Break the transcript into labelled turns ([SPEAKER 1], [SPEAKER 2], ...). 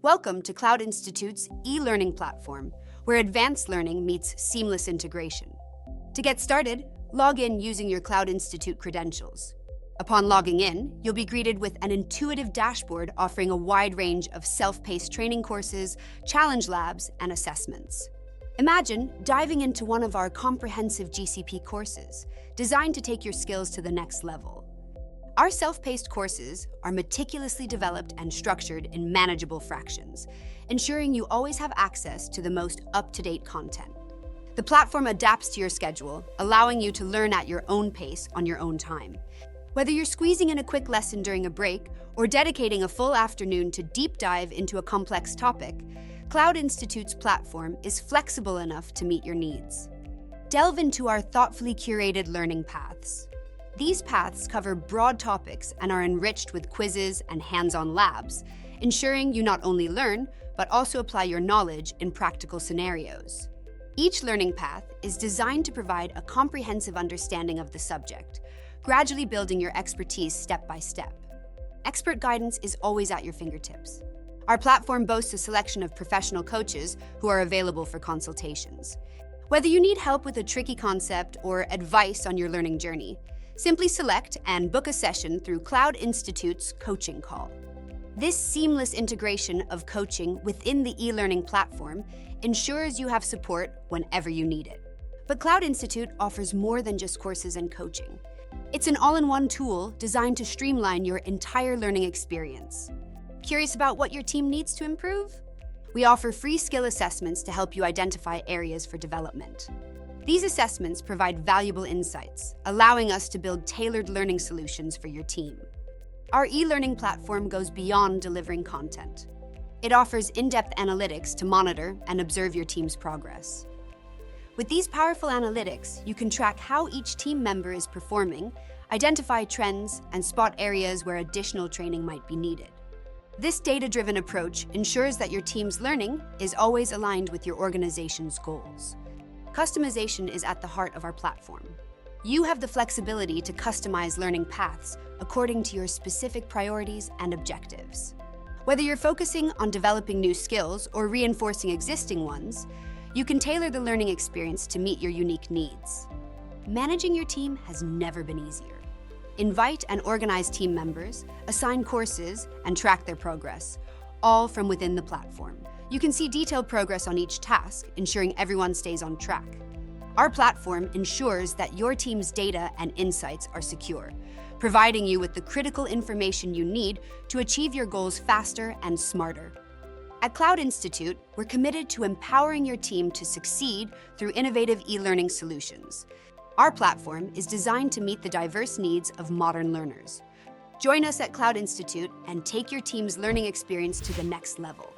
[SPEAKER 1] Welcome to Cloud Institute's e-learning platform, where advanced learning meets seamless integration. To get started, log in using your Cloud Institute credentials. Upon logging in, you'll be greeted with an intuitive dashboard offering a wide range of self-paced training courses, challenge labs, and assessments. Imagine diving into one of our comprehensive GCP courses, designed to take your skills to the next level. Our self-paced courses are meticulously developed and structured in manageable fractions, ensuring you always have access to the most up-to-date content. The platform adapts to your schedule, allowing you to learn at your own pace on your own time. Whether you're squeezing in a quick lesson during a break or dedicating a full afternoon to deep dive into a complex topic, Cloud Institute's platform is flexible enough to meet your needs. Delve into our thoughtfully curated learning paths. These paths cover broad topics and are enriched with quizzes and hands-on labs, ensuring you not only learn, but also apply your knowledge in practical scenarios. Each learning path is designed to provide a comprehensive understanding of the subject, gradually building your expertise step by step. Expert guidance is always at your fingertips. Our platform boasts a selection of professional coaches who are available for consultations. Whether you need help with a tricky concept or advice on your learning journey, simply select and book a session through Cloud Institute's coaching call. This seamless integration of coaching within the e-learning platform ensures you have support whenever you need it. But Cloud Institute offers more than just courses and coaching. It's an all-in-one tool designed to streamline your entire learning experience. Curious about what your team needs to improve? We offer free skill assessments to help you identify areas for development. These assessments provide valuable insights, allowing us to build tailored learning solutions for your team. Our e-learning platform goes beyond delivering content. It offers in-depth analytics to monitor and observe your team's progress. With these powerful analytics, you can track how each team member is performing, identify trends, and spot areas where additional training might be needed. This data-driven approach ensures that your team's learning is always aligned with your organization's goals. Customization is at the heart of our platform. You have the flexibility to customize learning paths according to your specific priorities and objectives. Whether you're focusing on developing new skills or reinforcing existing ones, you can tailor the learning experience to meet your unique needs. Managing your team has never been easier. Invite and organize team members, assign courses, and track their progress, all from within the platform. You can see detailed progress on each task, ensuring everyone stays on track. Our platform ensures that your team's data and insights are secure, providing you with the critical information you need to achieve your goals faster and smarter. At Cloud Institute, we're committed to empowering your team to succeed through innovative e-learning solutions. Our platform is designed to meet the diverse needs of modern learners. Join us at Cloud Institute and take your team's learning experience to the next level.